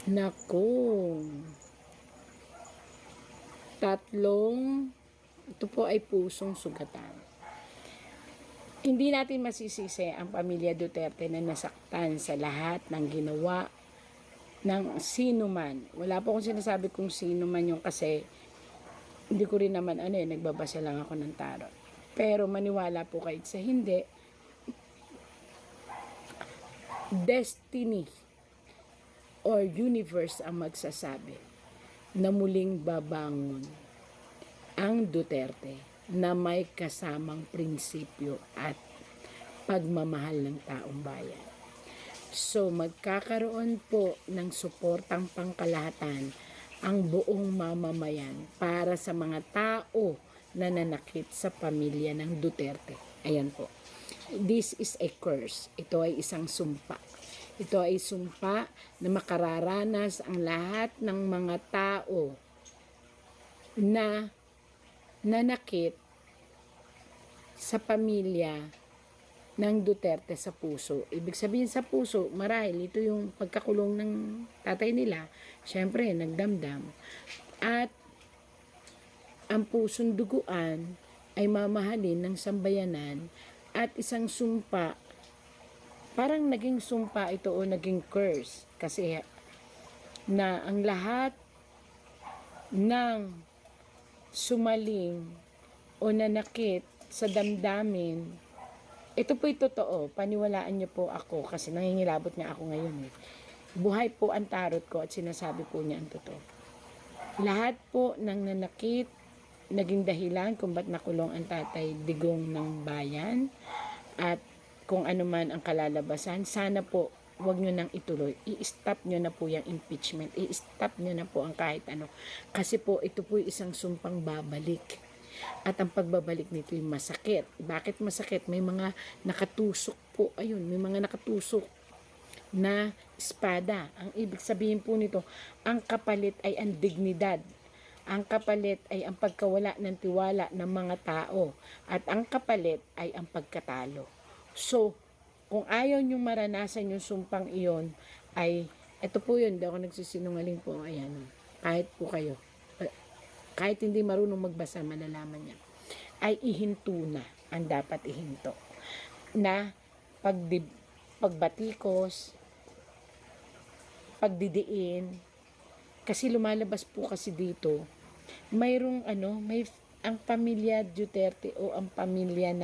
Naku, ito po ay pusong sugatan. Hindi natin masisisi ang pamilya Duterte na nasaktan sa lahat ng ginawa ng sino man. Wala po akong sinasabi kung sino man yung kasi hindi ko rin naman nagbabasa lang ako ng tarot. Pero maniwala po kayo sa hindi, destiny or universe ang magsasabi na muling babangon ang Duterte na may kasamang prinsipyo at pagmamahal ng taong bayan. So magkakaroon po ng suportang pangkalahatan ang buong mamamayan para sa mga tao na nanakit sa pamilya ng Duterte. Ayan po. This is a curse. Ito ay isang sumpa. Ito ay sumpa na makararanas ang lahat ng mga tao na nanakit sa pamilya ng Duterte sa puso. Ibig sabihin sa puso, marahil ito yung pagkakulong ng tatay nila. Siyempre, nagdamdam. At ang pusong duguan ay mamahalin ng sambayanan at isang sumpa. Parang naging sumpa ito o naging curse. Kasi na ang lahat ng sumaling o nanakit sa damdamin, ito po'y totoo. Paniwalaan niyo po ako kasi nangingilabot nga ako ngayon. Buhay po ang tarot ko at sinasabi po niya ang totoo. Lahat po ng nanakit, naging dahilan kung ba't nakulong ang Tatay Digong ng bayan at kung ano man ang kalalabasan, sana po wag nyo nang ituloy. I-stop nyo na po yung impeachment. I-stop nyo na po ang kahit ano. Kasi po ito po isang sumpang babalik. At ang pagbabalik nito ay masakit. Bakit masakit? May mga nakatusok po. Ayun, may mga nakatusok na espada. Ang ibig sabihin po nito, ang kapalit ay ang dignidad. Ang kapalit ay ang pagkawala ng tiwala ng mga tao. At ang kapalit ay ang pagkatalo. So, kung ayaw nyo maranasan yung sumpang iyon, ay, ito po yun, hindi ako nagsisinungaling po, ayan, kahit po kayo, kahit hindi marunong magbasa, malalaman niya, ay ihinto na ang dapat ihinto. Na pagbatikos, pagdidiin, kasi lumalabas po kasi dito, mayroong ang pamilya Duterte o ang pamilya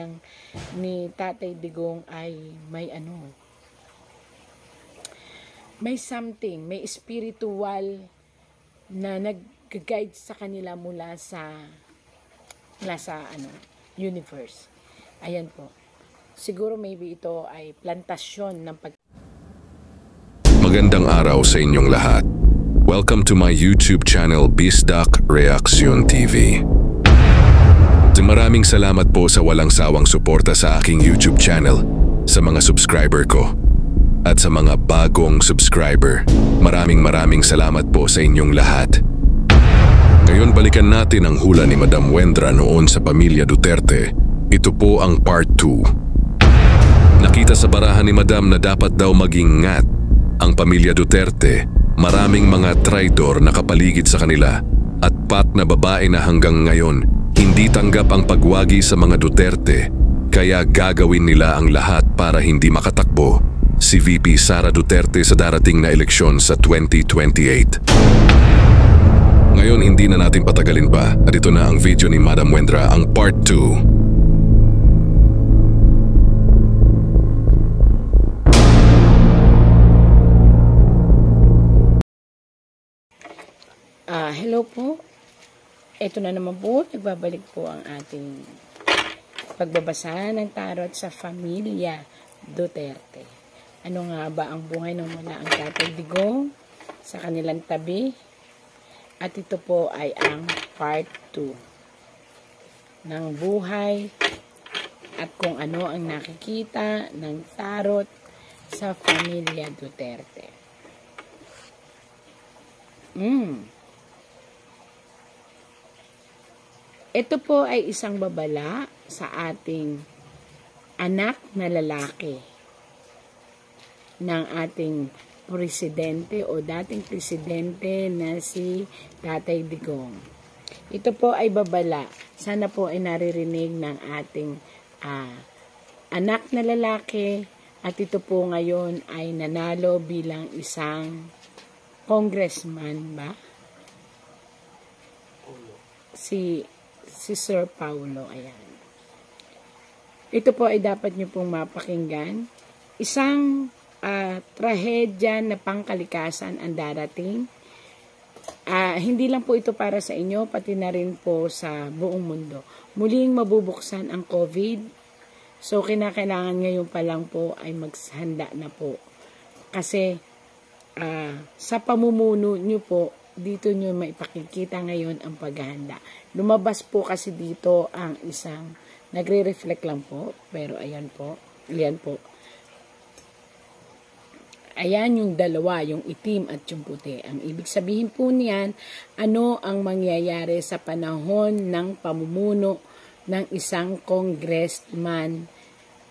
ni Tatay Digong ay may something, may spiritual na nag-guide sa kanila mula sa universe. Ayan po. Siguro maybe ito ay plantasyon ng Magandang araw sa inyong lahat. Welcome to my YouTube channel Bisdak Reaction TV. Maraming salamat po sa walang sawang suporta sa aking YouTube channel, sa mga subscriber ko, at sa mga bagong subscriber. Maraming salamat po sa inyong lahat. Ngayon balikan natin ang hula ni Madam Wendra noon sa pamilya Duterte. Ito po ang part 2. Nakita sa barahan ni Madam na dapat daw maging ngat ang pamilya Duterte. Maraming mga traidor na kapaligid sa kanila at pat na babae na hanggang ngayon hindi tanggap ang pagwagi sa mga Duterte, kaya gagawin nila ang lahat para hindi makatakbo si VP Sara Duterte sa darating na eleksyon sa 2028. Ngayon hindi na natin patagalin pa at ito na ang video ni Madam Wendra, ang part 2. Hello po. Ito na naman po, nagbabalik po ang ating pagbabasa ng tarot sa pamilya Duterte. Ano nga ba ang buhay ng mula ang Tatay Digong sa kanilang tabi? At ito po ay ang part 2 ng buhay at kung ano ang nakikita ng tarot sa pamilya Duterte. Ito po ay isang babala sa ating anak na lalaki ng ating presidente o dating presidente na si Tatay Digong. Ito po ay babala. Sana po ay naririnig ng ating anak na lalaki at ito po ngayon ay nanalo bilang isang congressman ba? Si Sir Paulo, ayan. Ito po ay dapat nyo pong mapakinggan. Isang trahedya na pangkalikasan ang darating. Hindi lang po ito para sa inyo, pati na rin po sa buong mundo. Muling mabubuksan ang COVID. So, kinakailangan ngayon pa lang po ay maghanda na po. Kasi, sa pamumuno nyo po, dito nyo maipakikita ngayon ang paghahanda. Lumabas po kasi dito ang isang, nagre-reflect lang po, pero ayan po, ayan po. Ayan yung dalawa, yung itim at yung puti. Ang ibig sabihin po niyan, ano ang mangyayari sa panahon ng pamumuno ng isang congressman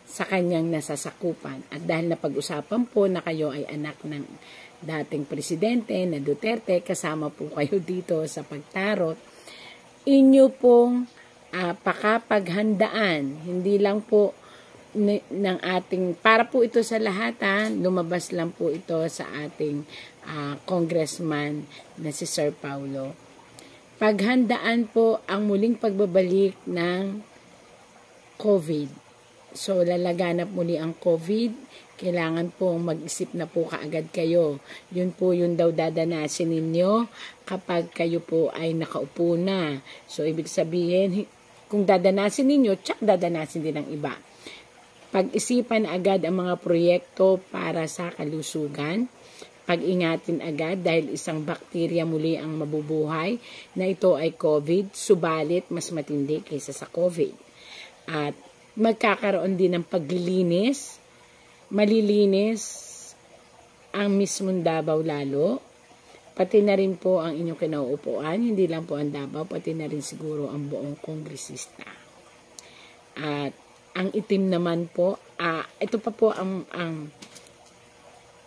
sa kanyang nasasakupan. At dahil napag-usapan po na kayo ay anak ng dating presidente na Duterte, kasama po kayo dito sa pagtarot, inyo pong pakapaghandaan, hindi lang po ng ating, para po ito sa lahat lumabas lang po ito sa ating congressman na si Sir Paulo. Paghandaan po ang muling pagbabalik ng COVID. So, lalaganap muli ang COVID. Kailangan po mag-isip na po kaagad kayo. Yun po yung daw dadanasin ninyo kapag kayo po ay nakaupo na. So, ibig sabihin, kung dadanasin ninyo, tsak dadanasin din ng iba. Pag-isipan agad ang mga proyekto para sa kalusugan. Pag-ingatin agad dahil isang bakterya muli ang mabubuhay na ito ay COVID, subalit mas matindi kaysa sa COVID. At magkakaroon din ng paglilinis, malilinis ang mismong Davao lalo, pati na rin po ang inyong kinauupuan, hindi lang po ang Davao, pati na rin siguro ang buong kongresista. At ang itim naman po, ito pa po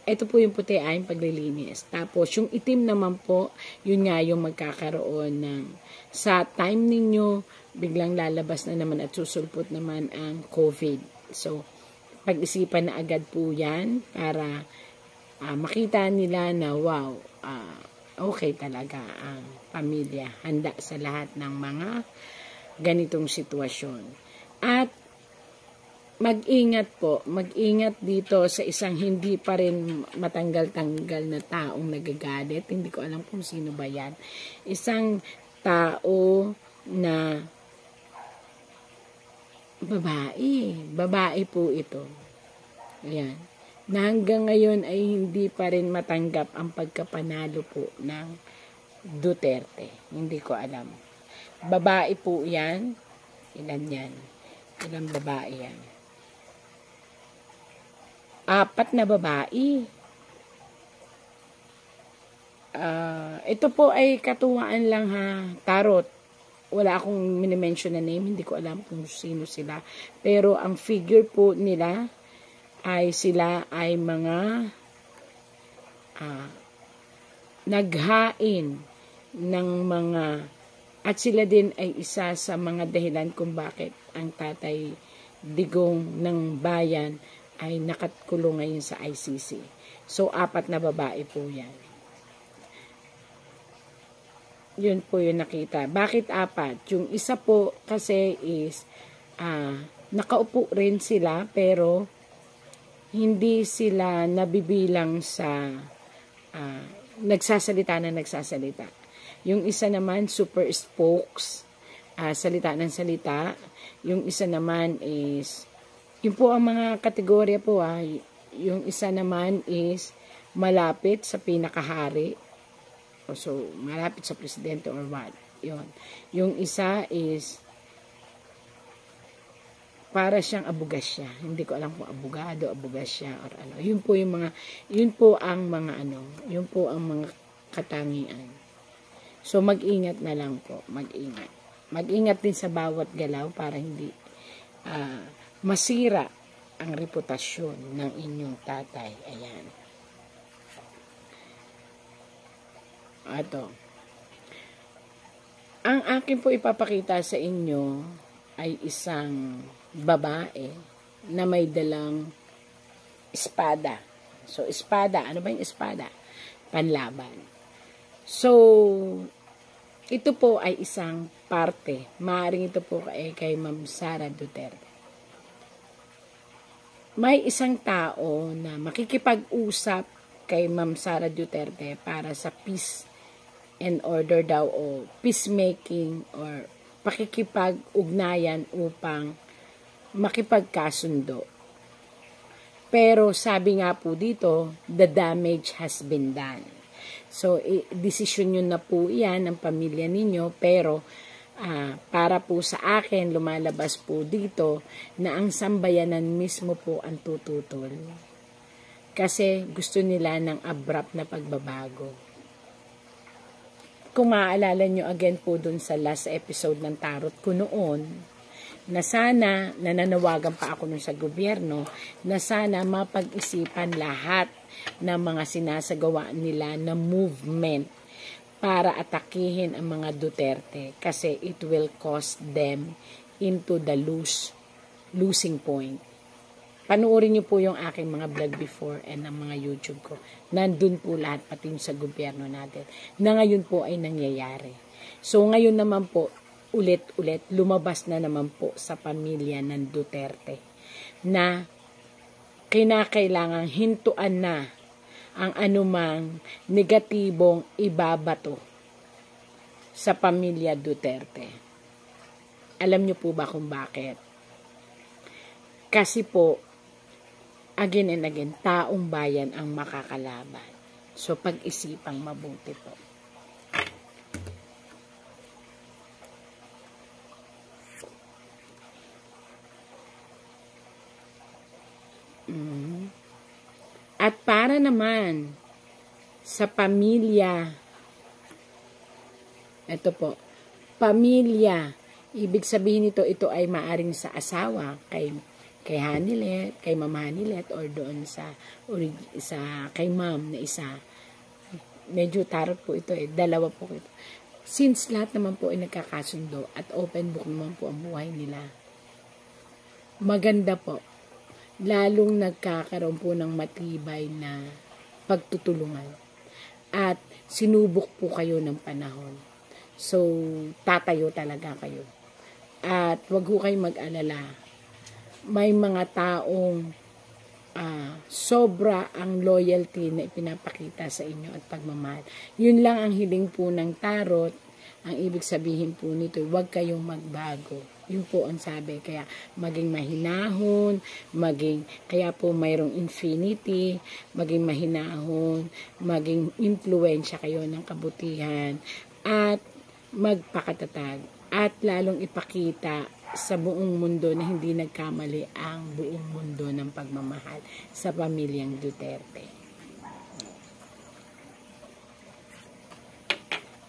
ito po yung puti ay yung paglilinis. Tapos yung itim naman po, yun nga yung magkakaroon ng, sa time ninyo, biglang lalabas na naman at susulpot naman ang COVID. So, pag-isipan na agad po yan para makita nila na wow, okay talaga ang pamilya. Handa sa lahat ng mga ganitong sitwasyon. At mag-ingat po, mag-ingat dito sa isang hindi pa rin matanggal-tanggal na taong nagagalit. Hindi ko alam kung sino ba yan. Isang tao na babae po ito. Ayan. Na hanggang ngayon ay hindi pa rin matanggap ang pagkapanalo po ng Duterte. Hindi ko alam. Babae po yan. Ilan yan? Ilang babae yan? 4 na babae. Ito po ay katuwaan lang tarot. Wala akong minimension na name, hindi ko alam kung sino sila. Pero ang figure po nila ay sila ay mga naghain ng mga, at sila din ay isa sa mga dahilan kung bakit ang Tatay Digong ng bayan ay nakatkulong ngayon sa ICC. So, 4 na babae po yan. Yun po yung nakita. Bakit 4? Yung isa po kasi is nakaupo rin sila pero hindi sila nabibilang sa nagsasalita. Yung isa naman super spokes, salita ng salita. Yung isa naman is yun po ang mga kategorya po yung isa naman is malapit sa pinakahari. So, malapit sa presidente or what. Yun. Yung isa is para siyang abogasya. Hindi ko alam kung abogado, abogasya or ano. Yun po ang mga katangian. So, mag-ingat na lang po. Mag-ingat. Mag-ingat din sa bawat galaw para hindi masira ang reputasyon ng inyong tatay. Ayan. Ato. Ang akin po ipapakita sa inyo ay isang babae na may dalang espada. So, espada. Ano ba yung espada? Panlaban. So, ito po ay isang parte. Maaaring ito po kay Ma'am Sara Duterte. May isang tao na makikipag-usap kay Ma'am Sara Duterte para sa peace and order daw o peacemaking or pakikipag-ugnayan upang makipagkasundo. Pero sabi nga po dito, the damage has been done. So, desisyon nyo na po yan ng pamilya ninyo, pero para po sa akin, lumalabas po dito na ang sambayanan mismo po ang tututol. Kasi gusto nila ng abrupt na pagbabago. Kung maaalala nyo again po dun sa last episode ng tarot ko noon, na sana, nananawagan pa ako nun sa gobyerno, na sana mapag-isipan lahat ng mga sinasagawa nila na movement para atakihin ang mga Duterte kasi it will cost them into the losing point. Panuorin niyo po yung aking mga vlog before and ang mga YouTube ko. Nandun po lahat pati sa gobyerno natin na ngayon po ay nangyayari. So ngayon naman po, ulit-ulit, lumabas na naman po sa pamilya ng Duterte na kinakailangang hintuan na ang anumang negatibong ibabato sa pamilya Duterte. Alam niyo po ba kung bakit? Kasi po, again and again, taong bayan ang makakalaban. So, pag-isipang mabuti po. At para naman sa pamilya, ito po, pamilya, ibig sabihin nito, ito ay maaring sa asawa, kay Hanilet, kay Ma'am Hanilet, or doon sa kay Ma'am na isa. Medyo tarot po ito dalawa po ito. Since lahat naman po ay nagkakasundo at open book naman po ang buhay nila, maganda po. Lalong nagkakaroon po ng matibay na pagtutulungan. At sinubok po kayo ng panahon. So, tatayo talaga kayo. At wag ho kayong mag-alala. May mga taong sobra ang loyalty na ipinapakita sa inyo at pagmamahal. Yun lang ang hiling po ng tarot. Ang ibig sabihin po nito, huwag kayong magbago. Yun po ang sabi. Kaya maging mahinahon, kaya po mayroong infinity, maging mahinahon, maging impluwensya kayo ng kabutihan, at magpakatatag. At lalong ipakita sa buong mundo na hindi nagkamali ang buong mundo ng pagmamahal sa pamilyang Duterte.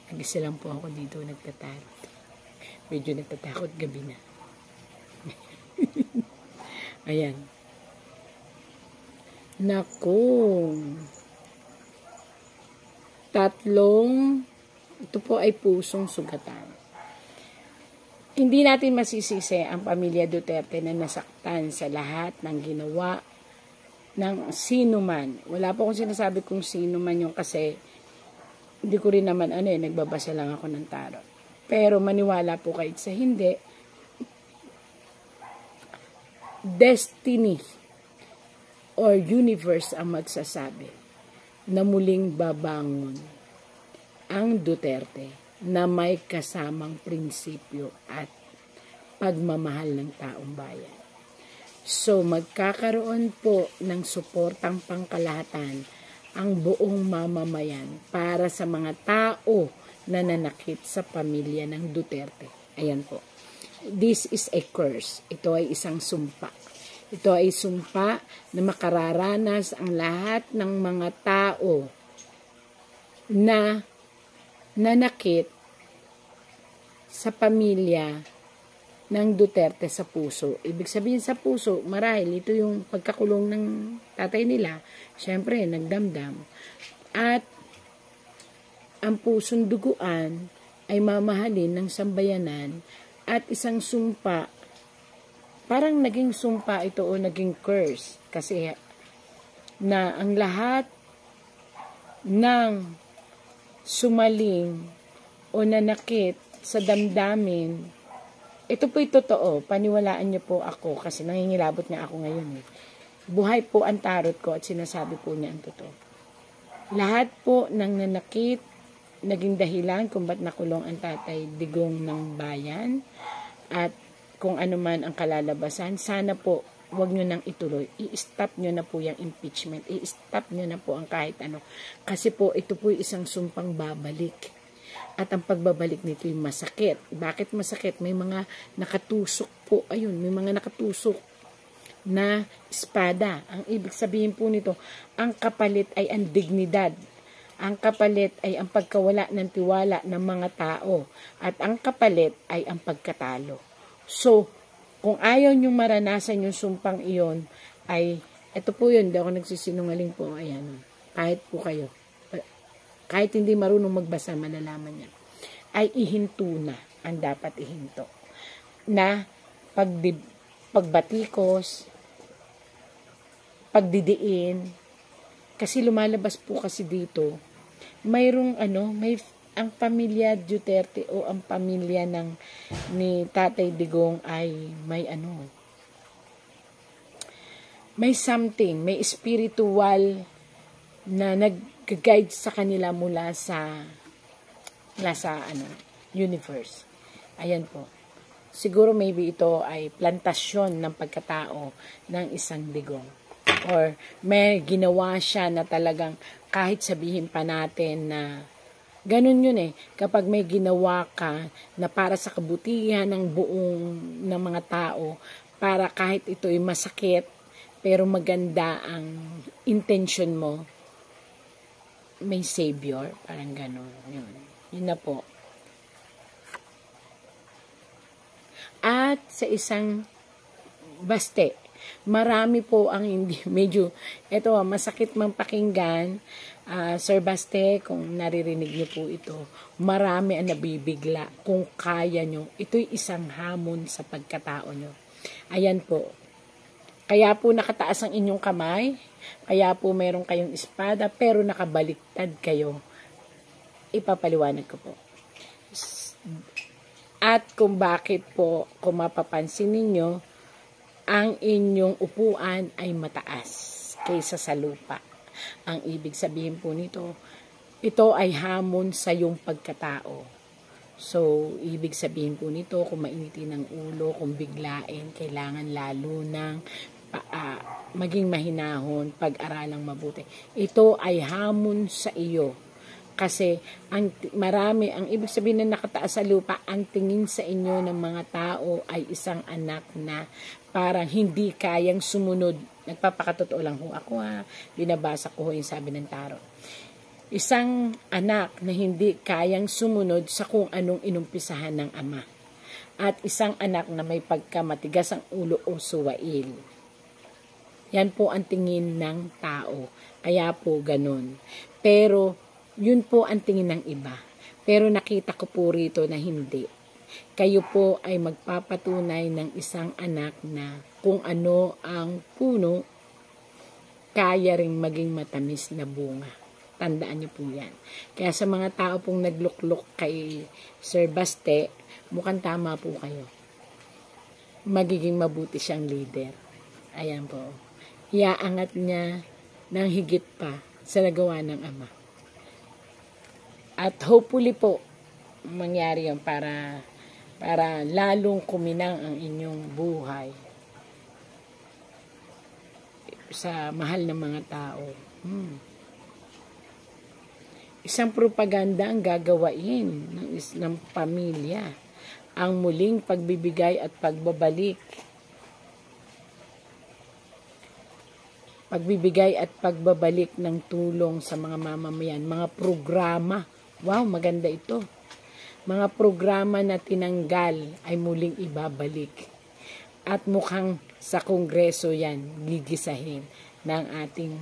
Nag-isa lang po ako dito nagtatarot. Medyo nagtatakot gabi na. Ayan. Naku. Ito po ay pusong sugatan. Hindi natin masisisi ang pamilya Duterte na nasaktan sa lahat ng ginawa ng sino man. Wala po akong sinasabi kung sino man yung kasi hindi ko rin naman nagbabasa lang ako ng tarot. Pero maniwala po kahit sa hindi, destiny or universe ang magsasabi na muling babangon ang Duterte na may kasamang prinsipyo at pagmamahal ng taong bayan. So, magkakaroon po ng suportang pangkalahatan ang buong mamamayan para sa mga tao na nanakit sa pamilya ng Duterte. Ayan po. This is a curse. Ito ay isang sumpa. Ito ay sumpa na makararanas ang lahat ng mga tao na nanakit sa pamilya ng Duterte sa puso. Ibig sabihin sa puso, marahil ito yung pagkakulong ng tatay nila. Siyempre, nagdamdam. At ang pusong duguan ay mamahalin ng sambayanan at isang sumpa, parang naging sumpa ito o naging curse kasi na ang lahat ng sumaling o nanakit sa damdamin, ito po'y totoo, paniwalaan niyo po ako kasi nangingilabot nga ako ngayon eh. Buhay po ang tarot ko at sinasabi po niya ang totoo. Lahat po ng nanakit, naging dahilan kung ba't nakulong ang Tatay Digong ng bayan at kung ano man ang kalalabasan, sana po huwag nyo nang ituloy. I-stop nyo na po yung impeachment. I-stop nyo na po ang kahit ano. Kasi po, ito po isang sumpang babalik. At ang pagbabalik nito yung masakit. Bakit masakit? May mga nakatusok po. Ayun, may mga nakatusok na espada. Ang ibig sabihin po nito, ang kapalit ay ang dignidad. Ang kapalit ay ang pagkawala ng tiwala ng mga tao. At ang kapalit ay ang pagkatalo. So, kung ayaw nyo maranasan yung sumpang iyon, ay, ito po yun, hindi ako nagsisinungaling po, ayan, kahit po kayo, kahit hindi marunong magbasa, malalaman yan, ay ihinto na ang dapat ihinto. Na pagbatikos, pagdidiin, kasi lumalabas po kasi dito, mayroong ang pamilya Duterte o ang pamilya ni Tatay Digong ay may something, may spiritual na nag-guide sa kanila mula sa universe. Ayan po. Siguro maybe ito ay plantasyon ng pagkatao ng isang Digong. Or may ginawa siya na talagang kahit sabihin pa natin na ganun yun eh. Kapag may ginawa ka na para sa kabutihan ng ng mga tao, para kahit ito ay masakit, pero maganda ang intention mo, may savior. Parang ganun. Yun na po. At sa isang baste, marami po ang hindi, medyo, ito masakit mang pakinggan, Sir Baste, kung naririnig niyo po ito, marami ang nabibigla kung kaya nyo. Ito'y isang hamon sa pagkatao nyo. Ayan po. Kaya po nakataas ang inyong kamay, kaya po meron kayong espada, pero nakabaliktad kayo. Ipapaliwanag ko po. At kung bakit po, kung mapapansin ninyo, ang inyong upuan ay mataas kaysa sa lupa. Ang ibig sabihin po nito, ito ay hamon sa iyong pagkatao. So, ibig sabihin po nito, kung mainitin ang ulo, kung biglain, kailangan lalo ng maging mahinahon, pag-aralang mabuti. Ito ay hamon sa iyo. Kasi ang ibig sabihin na nakataas sa lupa, ang tingin sa inyo ng mga tao ay isang anak na parang hindi kayang sumunod. Nagpapakatotoo lang ho ako binabasa ko yung sabi ng tarot. Isang anak na hindi kayang sumunod sa kung anong inumpisahan ng ama. At isang anak na may pagkamatigas ang ulo o suwail. Yan po ang tingin ng tao. Kaya po ganun. Pero yun po ang tingin ng iba. Pero nakita ko po rito na hindi. Kayo po ay magpapatunay ng isang anak na kung ano ang puno, kaya ring maging matamis na bunga. Tandaan niyo po yan. Kaya sa mga tao pong nagluklok kay Sir Baste, mukhang tama po kayo. Magiging mabuti siyang leader. Ayan po. Iaangat niya ng higit pa sa nagawa ng ama. At hopefully po, mangyari yun para lalong kuminang ang inyong buhay sa mahal ng mga tao. Isang propaganda ang gagawain ng pamilya, ang muling pagbibigay at pagbabalik. Pagbibigay at pagbabalik ng tulong sa mga mamamayan, mga programa. Wow, maganda ito. Mga programa na tinanggal ay muling ibabalik. At mukhang sa Kongreso yan, gigisahin ng ating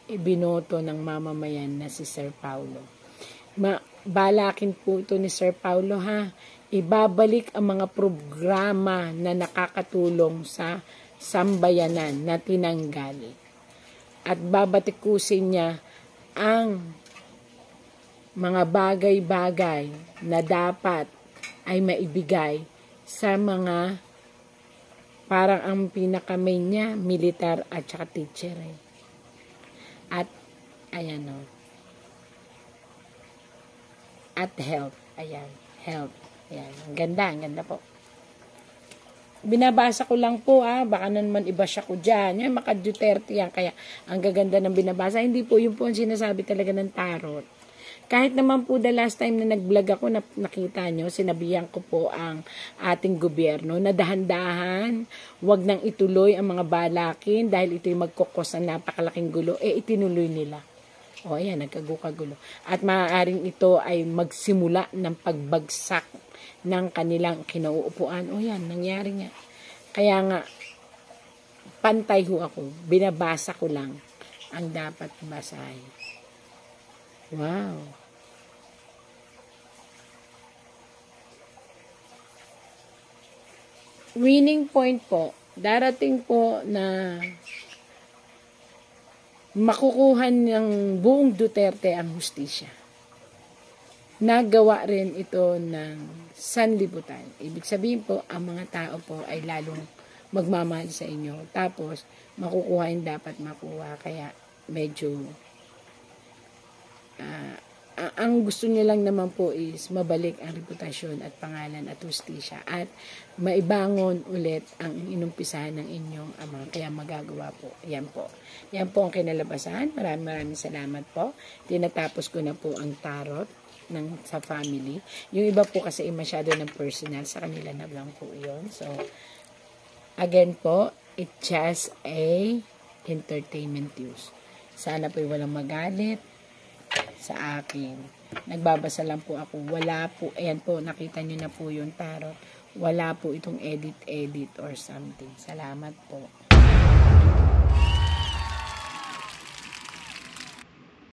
ibinoto ng mamamayan na si Sir Paulo. balakin po ito ni Sir Paulo, ha. Ibabalik ang mga programa na nakakatulong sa sambayanan na tinanggal. At babatikusin niya ang mga bagay-bagay na dapat ay maibigay sa mga parang ang pinaka-main niya, militar at saka teacher. At, ayan o. At health. Ayan, health. Ayan, ang ganda po. Binabasa ko lang po, baka naman iba siya ko dyan. Yan, maka Duterte yan, kaya ang gaganda ng binabasa. Hindi po, yun po ang sinasabi talaga ng tarot. Kahit naman po the last time na nag-vlog ako, nakita nyo, sinabihan ko po ang ating gobyerno na dahan-dahan, wag nang ituloy ang mga balakin dahil ito'y magkukos ng napakalaking gulo, itinuloy nila. O ayan, nagkagulo. At maaaring ito ay magsimula ng pagbagsak ng kanilang kinauupuan. O yan, nangyari nga. Kaya nga, pantay ho ako. Binabasa ko lang ang dapat basahin. Wow. Winning point po. Darating po na makukuha ng buong Duterte ang hustisya. Nagawa rin ito ng sanlibutan. Ibig sabihin po, ang mga tao po ay lalong magmamahal sa inyo. Tapos, makukuha yung dapat makuha. Kaya, medyo ang gusto niya lang naman po is mabalik ang reputasyon at pangalan at hustisya at maibangon ulit ang inumpisahan ng inyong ama. Kaya magagawa po. Yan po. Yan po ang kinalabasan. Maraming salamat po. Tinatapos ko na po ang tarot sa family. Yung iba po kasi masyado ng personal, sa kanila na lang po yun. So, again po, it's just a entertainment use. Sana po walang magalit sa akin. Nagbabasa lang po ako. Wala po, ayan po, nakita nyo na po yung tarot. Wala po itong edit or something. Salamat po.